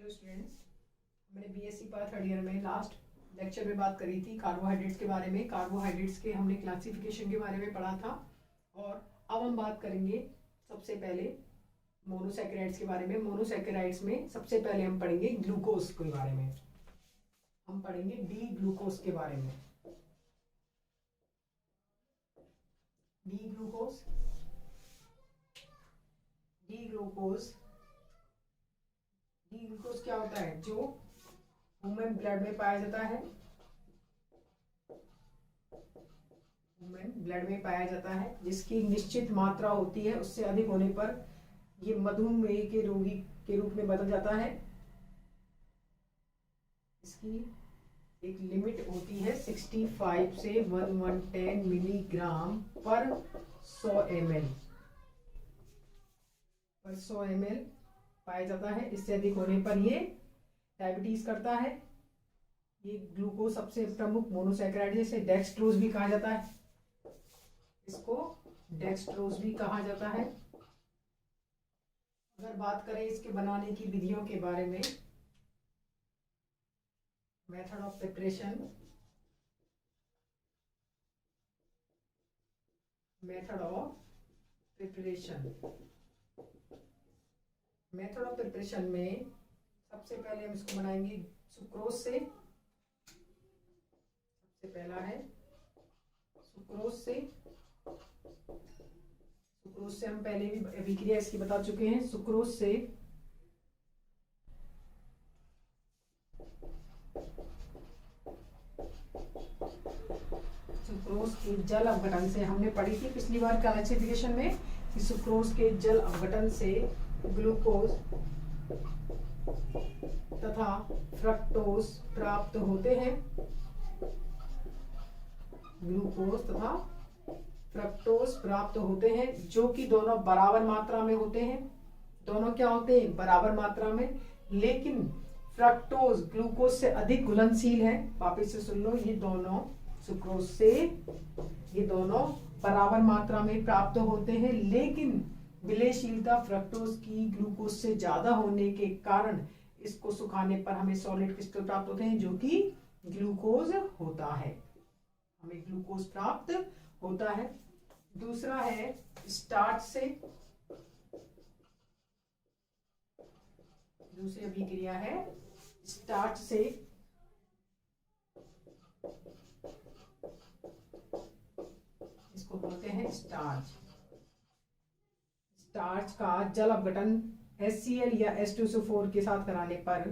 Hello students, मैंने BSc part third year में last lecture में बात करी थी कार्बोहाइड्रेट्स के बारे में। कार्बोहाइड्रेट्स के हमने क्लासिफिकेशन के बारे में पढ़ा था और अब हम बात करेंगे सबसे पहले मोनोसैकेराइड्स के बारे में। मोनोसैकेराइड्स में सबसे पहले हम पढ़ेंगे ग्लूकोज के बारे में। हम पढ़ेंगे डी ग्लूकोज के बारे में। डी ग्लूकोज डी ग्लूकोज क्या होता है? जो ह्यूमन ब्लड में पाया जाता है, जिसकी निश्चित मात्रा होती है, उससे अधिक होने पर ये मधुमेह के रोगी के रूप में बदल जाता है। इसकी एक लिमिट होती है 65 से 1110 मिलीग्राम पर 100 ml पाया जाता है। इससे अधिक होने पर ये डायबिटीज करता है। ये ग्लूकोज सबसे प्रमुख मोनोसैकेराइड है, इसे डेक्सट्रोज भी कहा जाता है। अगर बात करें इसके बनाने की विधियों के बारे में, मेथड ऑफ प्रिपरेशन में सबसे पहले हम इसको बनाएंगे सुक्रोज से। सबसे पहला है सुक्रोज से हम पहले भी अभिक्रिया इसकी बता चुके हैं। सुक्रोज से सुक्रोज के जल अपघटन से, हमने पढ़ी थी पिछली बार क्लासिफिकेशन में कि सुक्रोज के जल अपघटन से ग्लूकोज तथा फ्रक्टोज प्राप्त होते हैं। जो कि दोनों बराबर मात्रा में होते हैं। दोनों क्या होते हैं? बराबर मात्रा में। लेकिन फ्रक्टोज ग्लूकोज से अधिक घुलनशील है। वापस से सुन लो, ये दोनों सुक्रोज से ये दोनों बराबर मात्रा में प्राप्त होते हैं, लेकिन विलयशीलता फ्रक्टोज की ग्लूकोज से ज्यादा होने के कारण इसको सुखाने पर हमें सॉलिड क्रिस्टल प्राप्त होते हैं, जो कि ग्लूकोज होता है। हमें ग्लूकोज प्राप्त होता है। दूसरा है स्टार्च से। दूसरी अभिक्रिया है स्टार्च से। इसको बोलते हैं स्टार्च का जल अपघटन HCl या H2SO4 के साथ कराने पर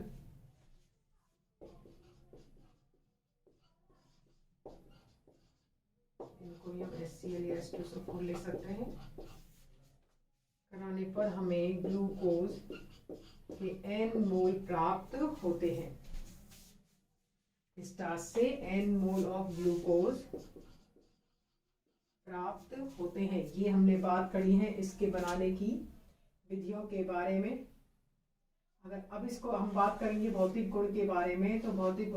इनको हम HCl या H2SO4 ले सकते हैं। कराने पर हमें ग्लूकोज के n मोल प्राप्त होते हैं। स्टार्च से n मोल ऑफ ग्लूकोज प्राप्त होते हैं। ये हमने बात करी है इसके बनाने की विधियों के बारे में। अगर अब इसको हम बात करेंगे भौतिक गुण के बारे में, तो भौतिक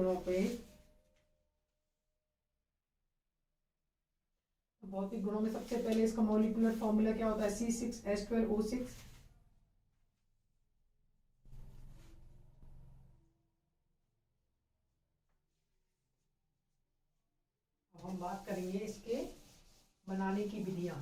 गुणों में सबसे पहले इसका मॉलिक्यूलर फॉर्मूला क्या होता है? C6H12O6। अब हम बात करेंगे इसके बनाने की विधियां।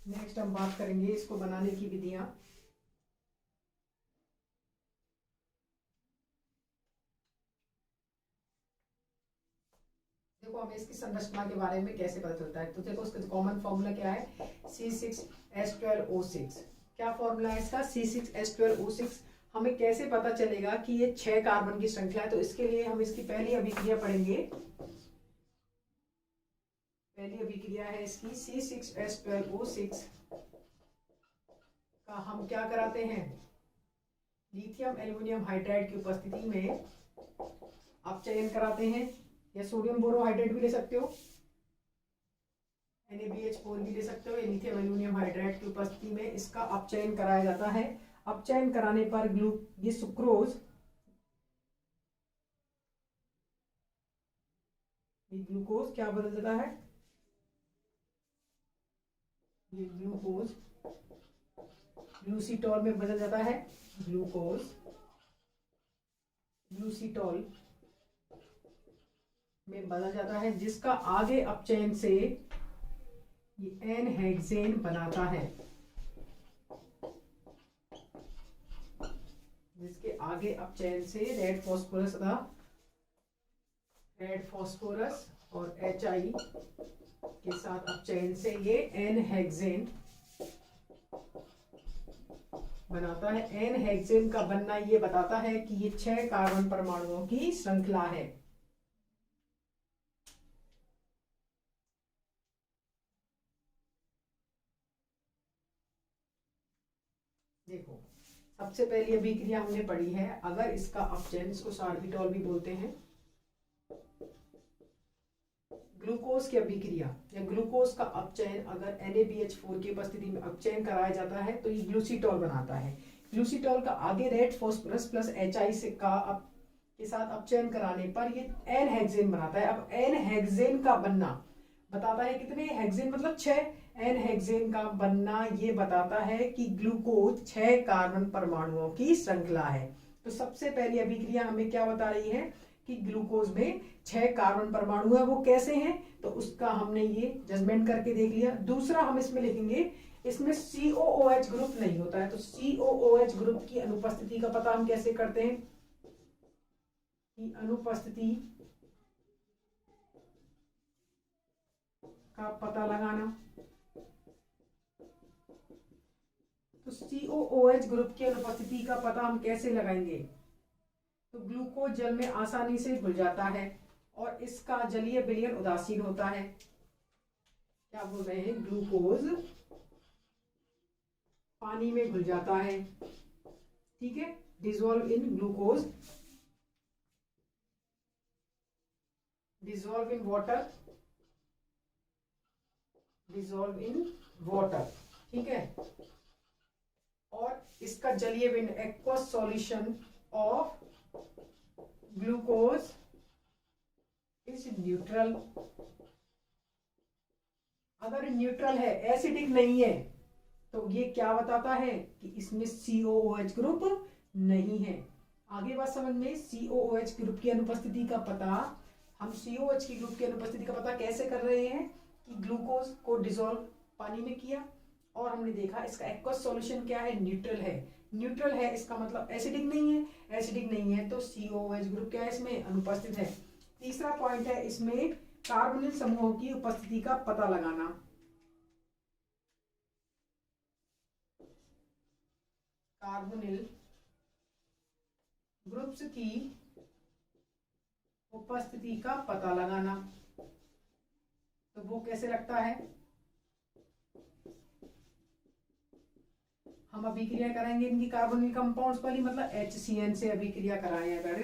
नेक्स्ट हम बात करेंगे इसको बनाने की विधियां। देखो हमें इसकी संरचना के बारे में कैसे पता चलता है, तो देखो उसका कॉमन फॉर्मूला क्या है? C6H12O6। क्या फॉर्मूला है इसका? C6H12O6। हमें कैसे पता चलेगा कि ये 6 कार्बन की श्रृंखला है? तो इसके लिए हम इसकी पहली अभिक्रिया पढ़ेंगे। पहली अभिक्रिया है इसकी C6H12O6 का हम क्या कराते हैं, लिथियम एल्युमिनियम हाइड्राइड की उपस्थिति में अपचयन कराते हैं, या सोडियम बोरोहाइड्रेट भी ले सकते हो, NaBH4 भी ले सकते हो, या लिथियम एल्युमिनियम हाइड्राइड की उपस्थिति में इसका अपचयन कराया जाता है। अपचयन कराने पर ये सुक्रोज, ये ग्लूकोज क्या बदल जाता है, ये ग्लूकोज ग्लूसीटॉल में बदल जाता है। ग्लूकोज ग्लूसीटॉल में बदल जाता है, जिसका आगे अपचयन से ये एन-हेक्सेन बनाता है, जिसके आगे अपचयन से रेड फॉस्फोरस और HI के साथ अपचयन से ये एन-हेक्सेन बनाता है। एन-हेक्सेन का बनना ये बताता है कि ये 6 कार्बन परमाणुओं की श्रृंखला है। देखो, सबसे पहली अभिक्रिया हमने पढ़ी है, अगर इसका अपचयन, इसको सार्बिटॉल भी बोलते हैं, ग्लूकोज की अभिक्रिया या ग्लूकोज का अपचयन अगर NaBH4 की उपस्थिति में अपचयन कराया जाता है तो ये ग्लूसीटॉल बनाता है। ग्लूसीटॉल का आगे रेड फॉस्फोरस प्लस HI से के साथ अपचयन कराने पर ये एन-हेक्सेन बनाता है। अब एन-हेक्सेन का बनना बताता है कितने हेक्सेन, मतलब 6। एन-हेक्सेन का बनना ये बताता है कि ग्लूकोज 6 कार्बन परमाणुओं की श्रृंखला है। तो सबसे पहली अभिक्रिया हमें क्या बता रही है कि ग्लूकोज में 6 कार्बन परमाणु है, वो कैसे हैं, तो उसका हमने ये जजमेंट करके देख लिया। दूसरा हम इसमें लिखेंगे, इसमें COOH ग्रुप नहीं होता है, तो COOH ग्रुप की अनुपस्थिति का पता हम कैसे करते हैं, कि अनुपस्थिति का पता लगाना। तो COOH ग्रुप की अनुपस्थिति का पता हम कैसे लगाएंगे, तो ग्लूकोज जल में आसानी से घुल जाता है और इसका जलीय विलयन उदासीन होता है। क्या बोल रहे हैं, ग्लूकोज पानी में घुल जाता है, ठीक है, dissolve in glucose, dissolve in water, dissolve in water, ठीक है। और इसका जलीय विलयन, aqueous solution of glucose is neutral. अगर न्यूट्रल है, एसिडिक नहीं है, तो ये क्या बताता है कि इसमें COOH ग्रुप नहीं है। आगे बात समझ में, COOH ग्रुप की अनुपस्थिति का पता, हम COOH की ग्रुप की अनुपस्थिति का पता कैसे कर रहे हैं कि ग्लूकोज को डिसॉल्व पानी में किया और हमने देखा इसका एक्वस सॉल्यूशन क्या है, न्यूट्रल है। न्यूट्रल है इसका मतलब एसिडिक नहीं है, एसिडिक नहीं है तो COOH ग्रुप क्या है, इसमें अनुपस्थित है। तीसरा पॉइंट है इसमें कार्बोनिल समूहों की उपस्थिति का पता लगाना। कार्बोनिल ग्रुप्स की उपस्थिति का पता लगाना, तो वो कैसे लगता है, हम अभिक्रिया कराएंगे इनकी कार्बोनिल कंपाउंड्स वाली, मतलब HCN से अभिक्रिया कराएं अगर,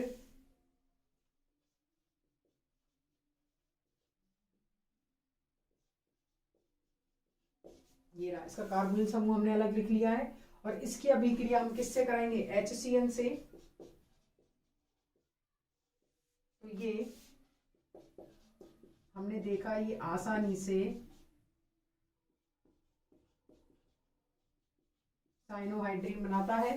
ये रहा इसका कार्बोनिल समूह हमने अलग लिख लिया है, और इसकी अभिक्रिया हम किससे कराएंगे, HCN से। तो ये हमने देखा ये आसानी से साइनोहाइड्रीन बनाता है।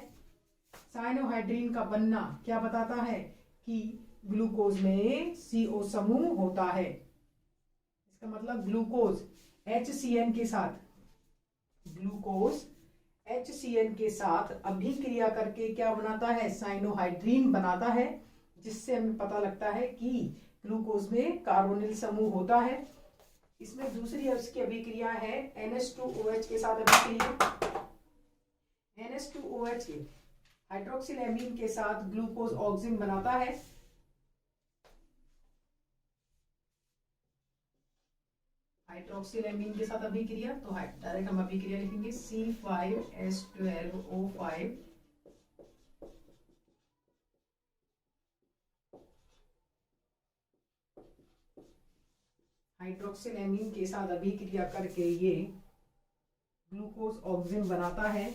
साइनोहाइड्रीन का बनना क्या बताता है कि ग्लूकोज में CO समूह होता है। इसका मतलब ग्लूकोज HCN के साथ, ग्लूकोज HCN के साथ अभिक्रिया करके क्या बनाता है, साइनोहाइड्रीन बनाता है, जिससे हमें पता लगता है कि ग्लूकोज में कार्बोनिल समूह होता है। इसमें दूसरी उसकी अभिक्रिया है NH2OH के साथ अभिक्रिया। NH2OH हाइड्रोक्सिल एमीन के साथ ग्लूकोज ऑक्सिन बनाता है। हाइड्रोक्सिल एमीन के साथ अभिक्रिया, तो डायरेक्ट हम अभिक्रिया लिखेंगे C5H12O5 हाइड्रोक्सिल एमीन के साथ अभिक्रिया करके ये ग्लूकोज ऑक्सिन बनाता है।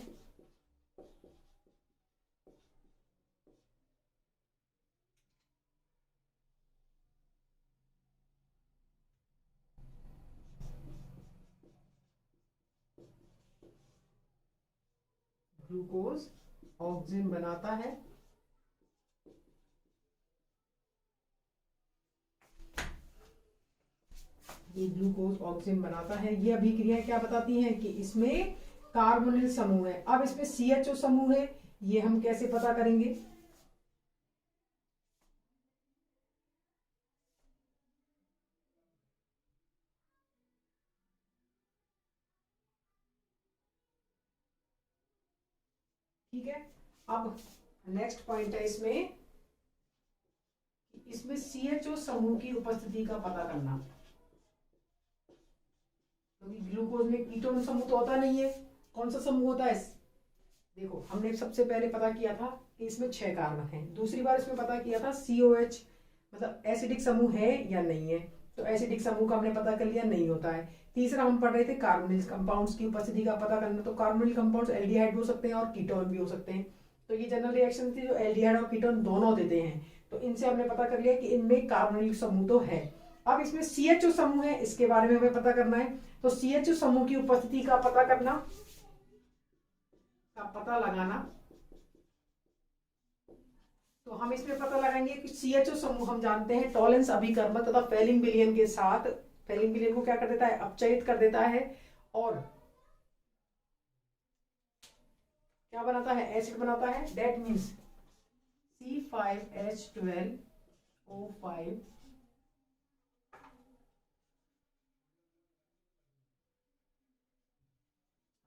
ग्लूकोज ऑक्सिन बनाता है। ये ग्लूकोज ऑक्सिन बनाता है। ये अभिक्रिया क्या बताती हैं कि इसमें कार्बोनिल समूह है। अब इसमें CHO समूह है, ये हम कैसे पता करेंगे? ठीक है, अब नेक्स्ट पॉइंट है इसमें CHO समूह की उपस्थिति का पता करना। क्योंकि ग्लूकोज में कीटोन समूह तो होता नहीं है। कौन सा समूह होता है? देखो, हमने सबसे पहले पता किया था कि इसमें 6 कार्बन हैं। दूसरी बार इसमें पता किया था COH मतलब एसिडिक समूह है या नहीं है, तो एसिडिक समूह का हमने पता कर लिया, नहीं होता है। तीसरा हम पढ़ रहे थे कार्बोनिल कंपाउंड्स की उपस्थिति का पता करना, तो कार्बोनिल कंपाउंड्स एल्डिहाइड हो सकते हैं और कीटोन भी हो सकते हैं। तो ये जनरल रिएक्शन थी जो एल्डिहाइड और कीटोन दोनों देते हैं, तो इनसे हमने पता कर लिया कि इनमें कार्बोनिल समूह तो है। अब इसमें CHO समूह है, इसके बारे में हमें पता करना है। तो CHO समूह की उपस्थिति का पता करना, का पता लगाना, तो हम इसमें पता लगाएंगे कि CHO समूह हम जानते हैं टॉलेंस अभिकर्मक तथा फेलिंग विलयन के साथ, फेलिंग विलयन को क्या कर देता है? अपचयित कर देता है और क्या बनाता है? एसिड बनाता है। दैट मीन्स C5H12O5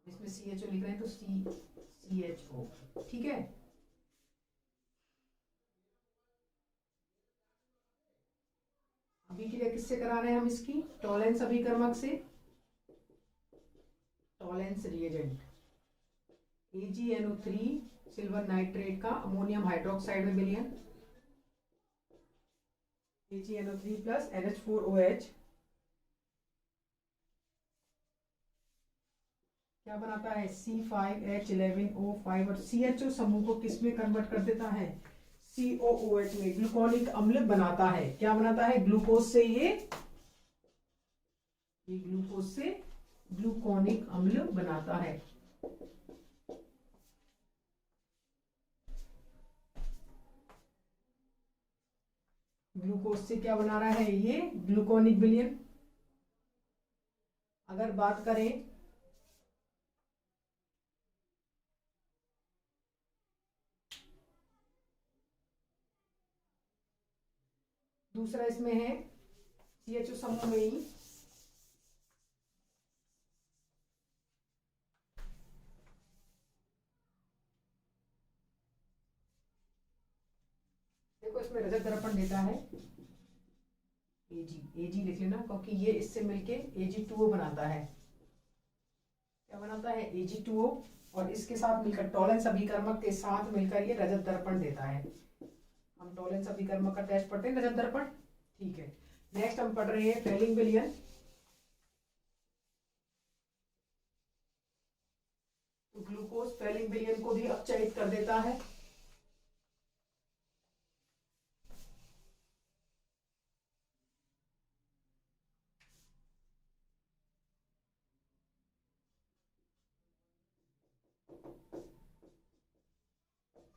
इसमें CHO लिख रहे हैं तो CHO। ठीक है, अभिक्रिया किससे करा रहे हैं हम इसकी? टॉलेंस अभिकर्मक से। Tollens reagent AgNO3 silver nitrate का अमोनियम हाइड्रोक्साइड में विलयन, AgNO3 प्लस NH4OH क्या बनाता है? C5H11O5 और CHO समूह को किस में कन्वर्ट कर देता है? COOH में ग्लूकोनिक अम्ल बनाता है। क्या बनाता है? ग्लूकोज से ये ग्लूकोज से ग्लूकोनिक अम्ल बनाता है। ग्लूकोज से क्या बना रहा है? ये ग्लूकोनिक विलयन। अगर बात करें दूसरा, इसमें है CHO समूह में ही देखो, इसमें रजत दर्पण देता है AG लिख लेना, क्योंकि ये इससे मिलके Ag2O बनाता है। क्या बनाता है? Ag2O, और इसके साथ मिलकर टॉलेंस अभिकर्मक के साथ मिलकर ये रजत दर्पण देता है। हम टॉलेंस अभिकर्मक का टेस्ट पढ़ते हैं, रजत दर्पण। ठीक है, नेक्स्ट हम पढ़ रहे हैं फेलिंग विलयन। तो ग्लूकोज फेलिंग विलयन को भी अपचयित कर देता है।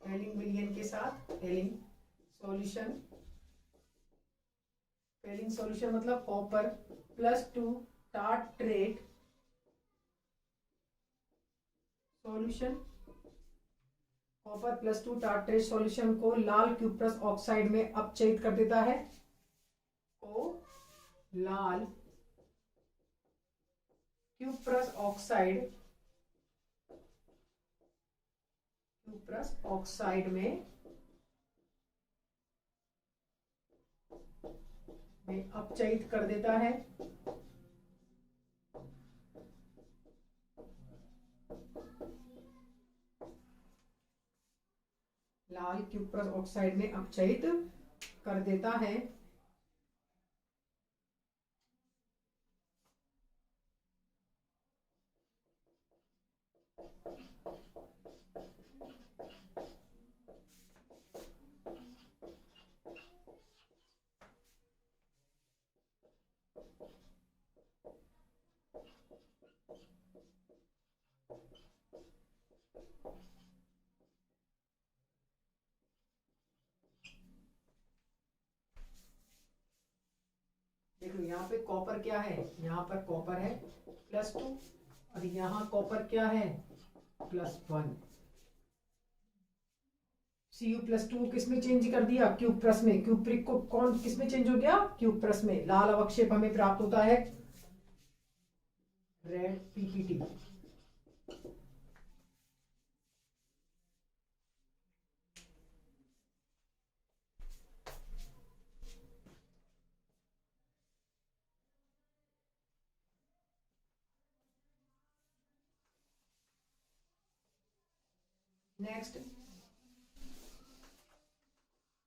फेलिंग विलयन के साथ फेलिंग सॉल्यूशन, फेलिंग सॉल्यूशन मतलब copper +2 tartrate solution, copper +2 tartrate solution को लाल क्यूप्रस ऑक्साइड में अपचयित कर देता है। को लाल क्यूप्रस ऑक्साइड क्यूप्रस ऑक्साइड में अपचयित कर देता है। लाल क्यूप्रस ऑक्साइड में अपचयित कर देता है। देखो यहाँ पे कॉपर क्या है, यहाँ पर कॉपर है +2 और यहाँ कॉपर क्या है +1। Cu+2 किस में चेंज कर दिया, क्यूप्रस में। क्यूप्रिक को कौन किस में चेंज हो गया, क्यूप्रस में। लाल अवक्षेप हमें प्राप्त होता है रेड PPT। नेक्स्ट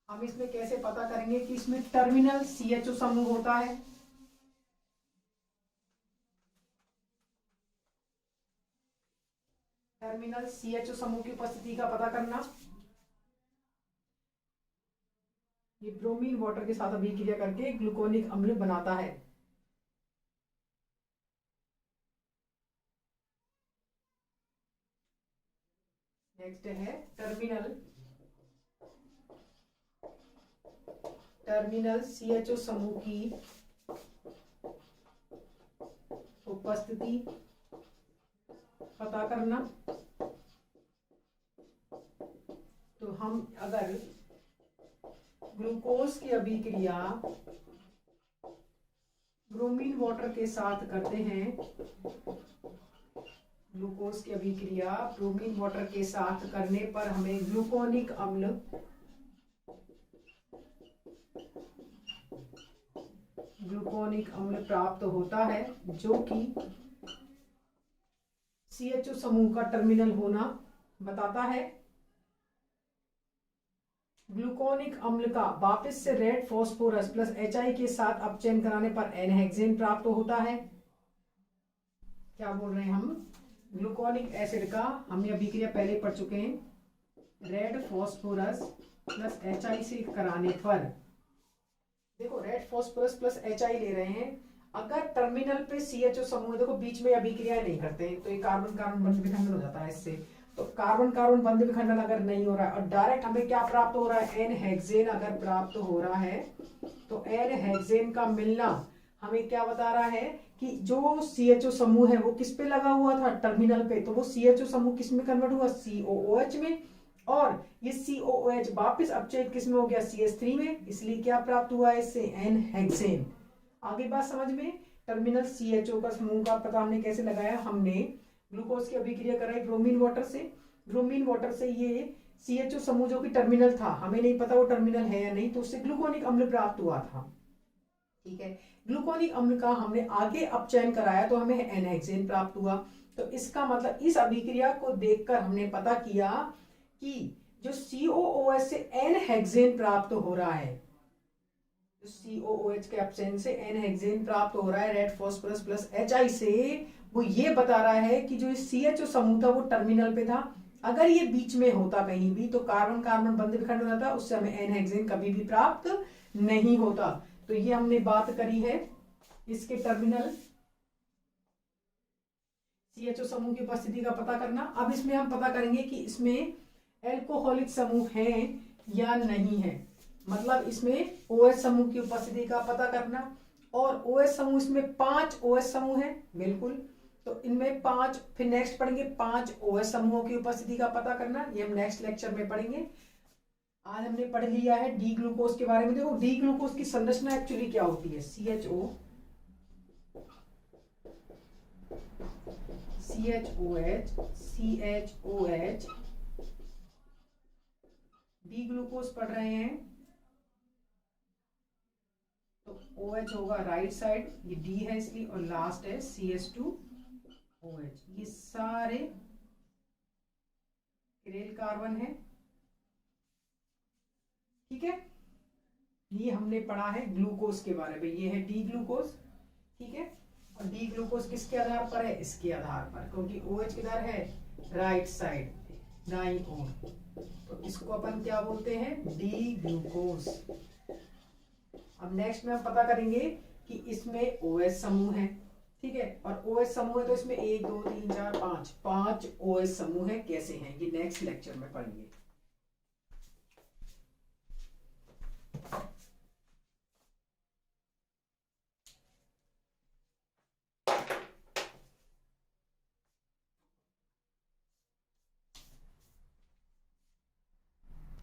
हम इसमें कैसे पता करेंगे कि इसमें टर्मिनल CHO समूह होता है। टर्मिनल CHO समूह की उपस्थिति का पता करना। ये ब्रोमीन वाटर के साथ अभिक्रिया करके ग्लूकोनिक अम्ल बनाता है। नेक्स्ट है टर्मिनल CHO समूह की उपस्थिति पता करना। तो हम अगर ग्लूकोज की अभिक्रिया ब्रोमीन वाटर के साथ करते हैं, ग्लूकोज की अभिक्रिया ब्रोमीन वाटर के साथ करने पर हमें ग्लूकोनिक अम्ल प्राप्त होता है, जो कि CHO समूह का टर्मिनल होना बताता है। ग्लूकोनिक अम्ल का वापस से रेड फास्फोरस प्लस HI के साथ अपचयन कराने पर N-हेक्सेन प्राप्त होता है। क्या बोल रहे हैं हम, ग्लूकोनिक एसिड का हमने अभिक्रिया पहले पढ़ चुके हैं, रेड फास्फोरस प्लस HI से कराने पर, देखो रेड फास्फोरस प्लस HI ले रहे हैं, अगर टर्मिनल पे CHO समूह, देखो बीच में अभिक्रिया नहीं करते तो ये कार्बन कार्बन बंध विखंडन हो जाता है इससे। तो कार्बन कार्बन बंध विखंडन अगर नहीं हो रहा है और डायरेक्ट हमें क्या प्राप्त हो रहा है, N-हेक्सेन अगर प्राप्त हो रहा है, तो N-हेक्सेन का मिलना हमें क्या बता रहा है कि जो CHO समूह है वो किस पे लगा हुआ था, टर्मिनल पे, तो वो CHO समूह किस में कन्वर्ट हुआ, COOH में, और ये COOH वापस अपचयित किस में हो गया, CH3 में, इसलिए क्या प्राप्त हुआ है इससे, N-हेक्सेन। आगे बात समझ में। टर्मिनल CHO का समूह का पता हमने कैसे लगाया, हमने ग्लूकोज की अभिक्रिया कराई ब्रोमीन वाटर से ये CHO समूह जो कि टर्मिनल था, हमें नहीं पता वो टर्मिनल है या नहीं, तो उससे ग्लूकोनिक अम्ल प्राप्त हुआ था। ठीक है, ग्लूकोनिक अम्ल का हमने आगे अपचयन कराया तो हमें N-हेक्सेन प्राप्त हुआ। तो इसका मतलब इस अभिक्रिया को देखकर हमने पता किया कि जो COOH से N-हेक्सेन प्राप्त हो रहा है, COOH के अपचयन से N-हेक्सेन प्राप्त हो रहा है रेड फास्फोरस प्लस HI से, वो ये बता रहा है कि जो CHO समूह था वो टर्मिनल पे था। अगर ये बीच में होता कहीं भी तो कार्बन कार्बन बंध विखंडन होता, उससे हमें N-हेक्सेन कभी भी प्राप्त नहीं होता। तो ये हमने बात करी है इसके टर्मिनल CHO समूह की उपस्थिति का पता करना। अब इसमें हम पता करेंगे कि इसमें एल्कोहलिक समूह है या नहीं है, मतलब इसमें OH समूह की उपस्थिति का पता करना। और OH समूह, इसमें 5 OH समूह है, बिल्कुल, तो इनमें 5, फिर नेक्स्ट पढ़ेंगे 5 OH समूहों की उपस्थिति का पता करना, ये हम नेक्स्ट लेक्चर में पढ़ेंगे। आज हमने पढ़ लिया है डी ग्लूकोज के बारे में। देखो डी ग्लूकोज की संरचना एक्चुअली क्या होती है, CHOH CHOH डी ग्लूकोज पढ़ रहे हैं तो OH होगा राइट साइड, ये D है इसलिए, और लास्ट है CH2OH। ये सारे किरेल कार्बन है, ठीक है। ये हमने पढ़ा है ग्लूकोज के बारे में, ये है डी ग्लूकोज, ठीक है। और डी ग्लूकोज किसके आधार पर है, इसके आधार पर, क्योंकि OH किधर है, राइट साइड दाईं ओर, तो इसको अपन क्या बोलते हैं, डी ग्लूकोज। अब नेक्स्ट में हम पता करेंगे कि इसमें OH समूह है, ठीक है। और OH समूह है तो इसमें 1 2 3 4 5 OH समूह है, कैसे हैं ये नेक्स्ट लेक्चर में पढ़ेंगे।